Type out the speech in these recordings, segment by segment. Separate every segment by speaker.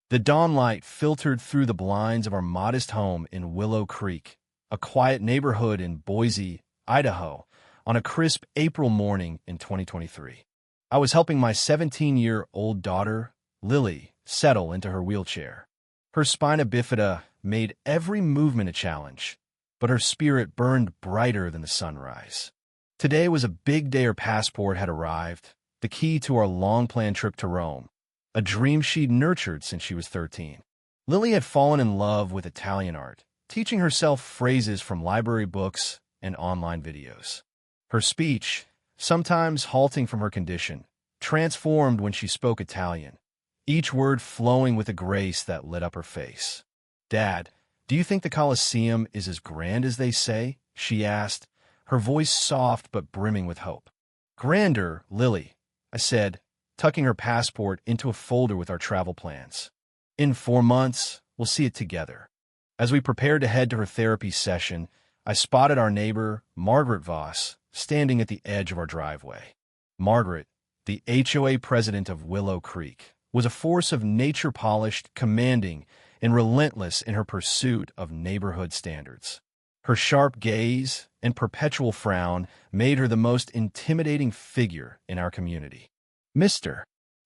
Speaker 1: The dawn light filtered through the blinds of our modest home in Willow Creek, a quiet neighborhood in Boise, Idaho, on a crisp April morning in 2023. I was helping my 17-year-old daughter, Lily, settle into her wheelchair. Her spina bifida made every movement a challenge, but her spirit burned brighter than the sunrise. Today was a big day. Her passport had arrived, the key to our long-planned trip to Rome, a dream she'd nurtured since she was 13. Lily had fallen in love with Italian art, teaching herself phrases from library books and online videos. Her speech, sometimes halting from her condition, transformed when she spoke Italian, each word flowing with a grace that lit up her face. "Dad, do you think the Colosseum is as grand as they say?" she asked, her voice soft but brimming with hope. "Grander, Lily," I said, tucking her passport into a folder with our travel plans. "In 4 months, we'll see it together." As we prepared to head to her therapy session, I spotted our neighbor, Margaret Voss, standing at the edge of our driveway. Margaret, the HOA president of Willow Creek, was a force of nature, polished, commanding, and relentless in her pursuit of neighborhood standards. Her sharp gaze and perpetual frown made her the most intimidating figure in our community. "Mr.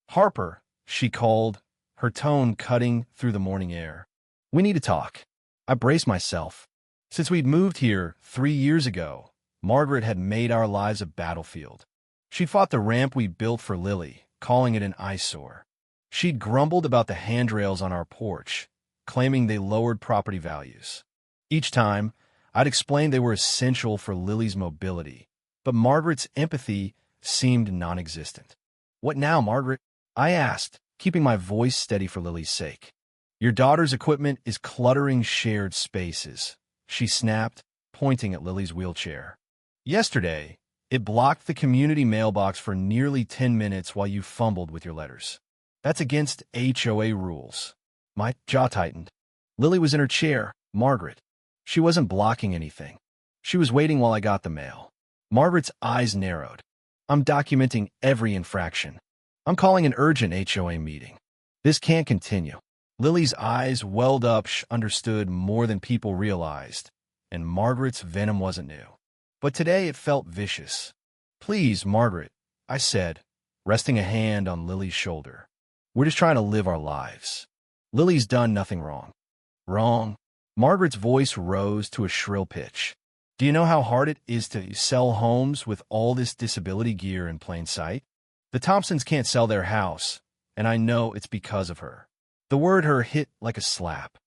Speaker 1: Harper," she called, her tone cutting through the morning air. "We need to talk." I braced myself. Since we'd moved here 3 years ago, Margaret had made our lives a battlefield. She'd fought the ramp we built for Lily, calling it an eyesore. She'd grumbled about the handrails on our porch, claiming they lowered property values. Each time, I'd explained they were essential for Lily's mobility, but Margaret's empathy seemed non-existent. "What now, Margaret?" I asked, keeping my voice steady for Lily's sake. "Your daughter's equipment is cluttering shared spaces," she snapped, pointing at Lily's wheelchair. "Yesterday, it blocked the community mailbox for nearly 10 minutes while you fumbled with your letters. That's against HOA rules." My jaw tightened. Lily was in her chair, Margaret. She wasn't blocking anything. She was waiting while I got the mail. Margaret's eyes narrowed. "I'm documenting every infraction. I'm calling an urgent HOA meeting. This can't continue." Lily's eyes welled up. She understood more than people realized, and Margaret's venom wasn't new. But today it felt vicious. "Please, Margaret," I said, resting a hand on Lily's shoulder. "We're just trying to live our lives. Lily's done nothing wrong." "Wrong?" Margaret's voice rose to a shrill pitch. "Do you know how hard it is to sell homes with all this disability gear in plain sight? The Thompsons can't sell their house, and I know it's because of her." The word "her" hit like a slap.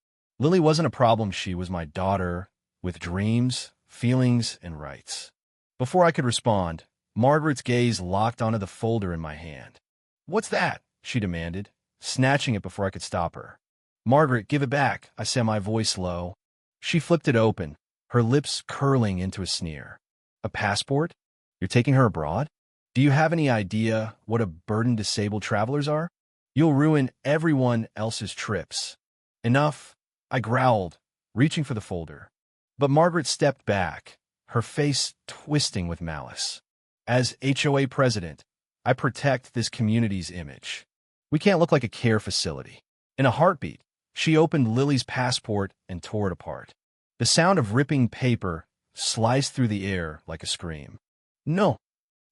Speaker 1: Lily wasn't a problem. She was my daughter, with dreams, feelings, and rights. Before I could respond, Margaret's gaze locked onto the folder in my hand. "What's that?" she demanded, snatching it before I could stop her. "Margaret, give it back," I said, my voice low. She flipped it open, her lips curling into a sneer. "A passport? You're taking her abroad? Do you have any idea what a burden disabled travelers are? You'll ruin everyone else's trips." "Enough," I growled, reaching for the folder. But Margaret stepped back, her face twisting with malice. "As HOA president, I protect this community's image. We can't look like a care facility." In a heartbeat, she opened Lily's passport and tore it apart. The sound of ripping paper sliced through the air like a scream. "No,"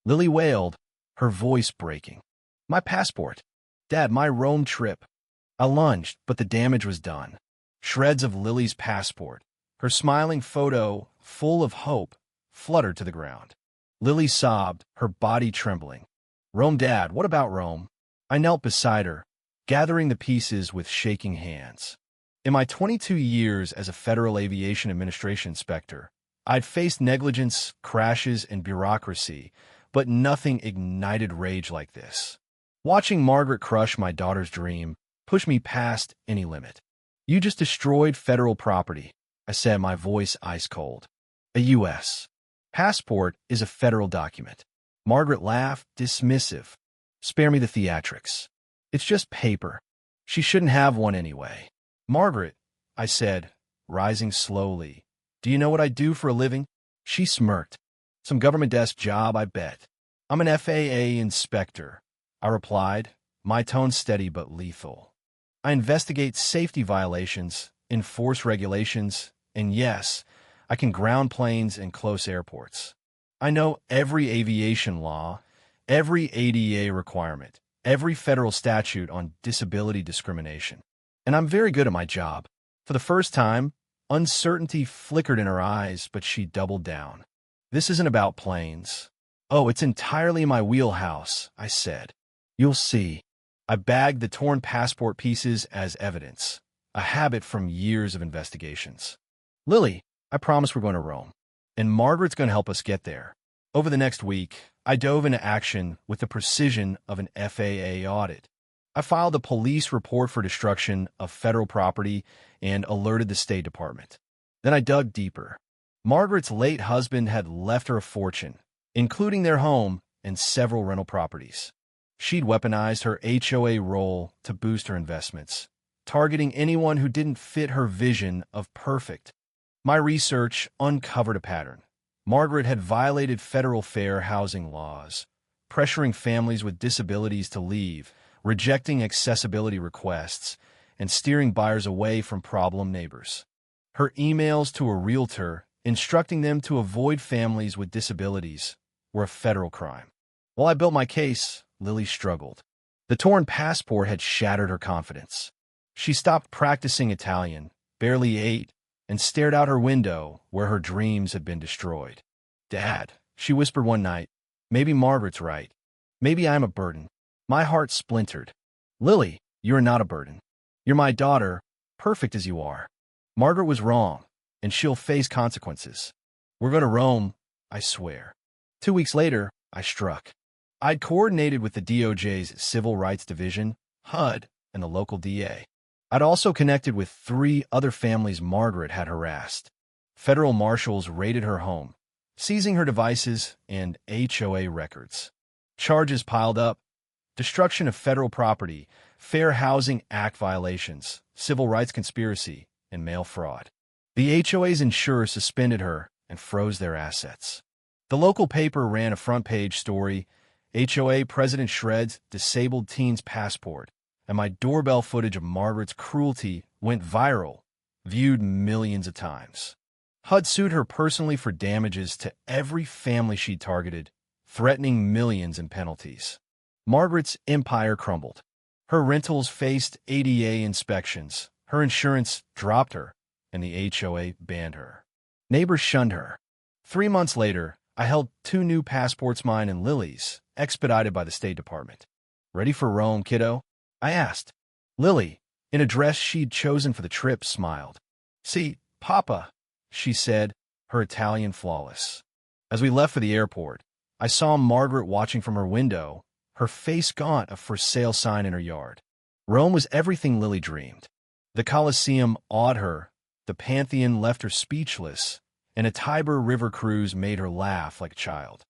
Speaker 1: Lily wailed, her voice breaking. "My passport. Dad, my Rome trip." I lunged, but the damage was done. Shreds of Lily's passport, her smiling photo full of hope, fluttered to the ground. Lily sobbed, her body trembling. "Rome, Dad, what about Rome?" I knelt beside her, gathering the pieces with shaking hands. In my 22 years as a Federal Aviation Administration inspector, I'd faced negligence, crashes, and bureaucracy, but nothing ignited rage like this. Watching Margaret crush my daughter's dream pushed me past any limit. "You just destroyed federal property," I said, my voice ice cold. "A U.S. passport is a federal document." Margaret laughed, dismissive. "Spare me the theatrics. It's just paper. She shouldn't have one anyway." "Margaret," I said, rising slowly, "do you know what I do for a living?" She smirked. "Some government desk job, I bet." "I'm an FAA inspector," I replied, my tone steady but lethal. I investigate safety violations, enforce regulations, and yes, I can ground planes in close airports. I know every aviation law, every ADA requirement, every federal statute on disability discrimination. And I'm very good at my job. For the first time, uncertainty flickered in her eyes, but she doubled down. This isn't about planes. Oh, it's entirely my wheelhouse, I said. You'll see. I bagged the torn passport pieces as evidence, a habit from years of investigations. Lily, I promise we're going to Rome, and Margaret's going to help us get there. Over the next week, I dove into action with the precision of an FAA audit. I filed a police report for destruction of federal property and alerted the State Department. Then I dug deeper. Margaret's late husband had left her a fortune, including their home and several rental properties. She'd weaponized her HOA role to boost her investments, targeting anyone who didn't fit her vision of perfect. My research uncovered a pattern. Margaret had violated federal fair housing laws, pressuring families with disabilities to leave, rejecting accessibility requests, and steering buyers away from problem neighbors. Her emails to a realtor instructing them to avoid families with disabilities were a federal crime. While I built my case, Lily struggled. The torn passport had shattered her confidence. She stopped practicing Italian, barely ate, and stared out her window where her dreams had been destroyed. Dad, she whispered one night, maybe Margaret's right. Maybe I'm a burden. My heart splintered. Lily, you're not a burden. You're my daughter, perfect as you are. Margaret was wrong, and she'll face consequences. We're going to Rome, I swear. 2 weeks later, I struck. I'd coordinated with the DOJ's Civil Rights Division, HUD, and the local DA. I'd also connected with 3 other families Margaret had harassed. Federal marshals raided her home, seizing her devices and HOA records. Charges piled up: destruction of federal property, Fair Housing Act violations, civil rights conspiracy, and mail fraud. The HOA's insurer suspended her and froze their assets. The local paper ran a front-page story: HOA president shreds disabled teen's passport, and my doorbell footage of Margaret's cruelty went viral, viewed millions of times. HUD sued her personally for damages to every family she targeted, threatening millions in penalties. Margaret's empire crumbled. Her rentals faced ADA inspections, her insurance dropped her, and the HOA banned her. Neighbors shunned her. 3 months later, I held 2 new passports, mine and Lily's, expedited by the State Department. Ready for Rome, kiddo? I asked. Lily, in a dress she'd chosen for the trip, smiled. See, Papa, she said, her Italian flawless. As we left for the airport, I saw Margaret watching from her window, her face gaunt, a for sale sign in her yard. Rome was everything Lily dreamed. The Colosseum awed her, the Pantheon left her speechless, and a Tiber River cruise made her laugh like a child.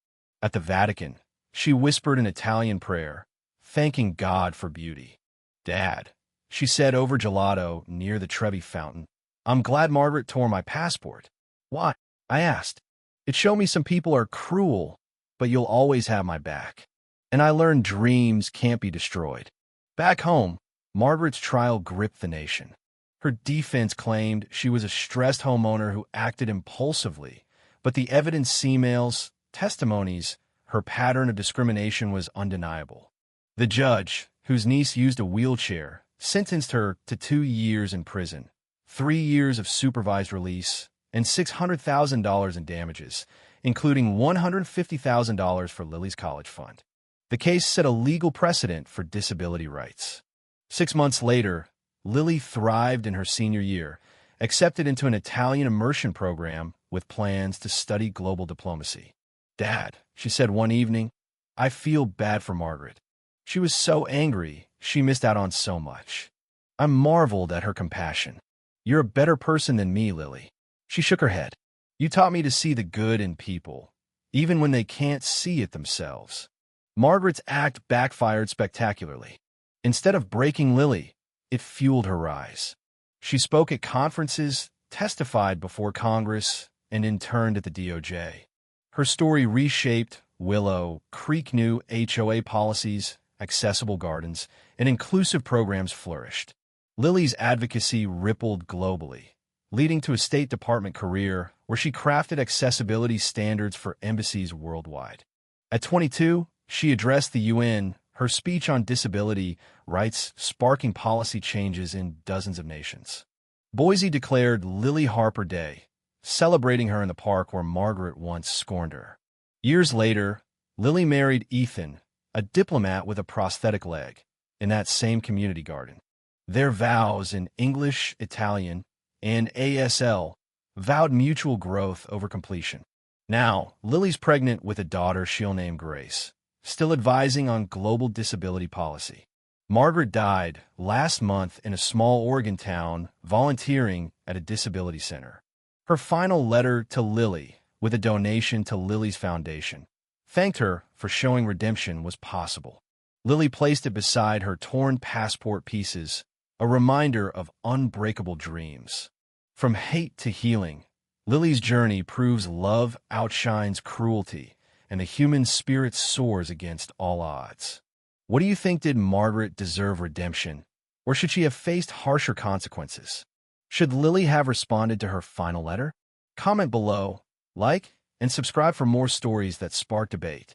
Speaker 1: At the Vatican, she whispered an Italian prayer, thanking God for beauty. Dad, she said over gelato near the Trevi fountain, I'm glad Margaret tore my passport. Why? I asked. It showed me some people are cruel, but you'll always have my back. And I learned dreams can't be destroyed. Back home, Margaret's trial gripped the nation. Her defense claimed she was a stressed homeowner who acted impulsively, but the evidence, emails, testimonies, her pattern of discrimination was undeniable. The judge, whose niece used a wheelchair, sentenced her to 2 years in prison, 3 years of supervised release, and $600,000 in damages, including $150,000 for Lily's college fund. The case set a legal precedent for disability rights. 6 months later, Lily thrived in her senior year, accepted into an Italian immersion program with plans to study global diplomacy. Dad, she said one evening, I feel bad for Margaret. She was so angry, she missed out on so much. I marveled at her compassion. You're a better person than me, Lily. She shook her head. You taught me to see the good in people, even when they can't see it themselves. Margaret's act backfired spectacularly. Instead of breaking Lily, it fueled her rise. She spoke at conferences, testified before Congress, and interned at the DOJ. Her story reshaped Willow Creek. New HOA policies, accessible gardens, and inclusive programs flourished. Lily's advocacy rippled globally, leading to a State Department career where she crafted accessibility standards for embassies worldwide. At 22, she addressed the UN, her speech on disability rights sparking policy changes in dozens of nations. Boise declared Lily Harper Day, celebrating her in the park where Margaret once scorned her. Years later, Lily married Ethan, a diplomat with a prosthetic leg, in that same community garden. Their vows in English, Italian, and ASL vowed mutual growth over completion. Now, Lily's pregnant with a daughter she'll name Grace, still advising on global disability policy. Margaret died last month in a small Oregon town volunteering at a disability center. Her final letter to Lily, with a donation to Lily's foundation, thanked her for showing redemption was possible. Lily placed it beside her torn passport pieces, a reminder of unbreakable dreams. From hate to healing, Lily's journey proves love outshines cruelty, and the human spirit soars against all odds. What do you think? Did Margaret deserve redemption, or should she have faced harsher consequences? Should Lily have responded to her final letter? Comment below, like, and subscribe for more stories that spark debate.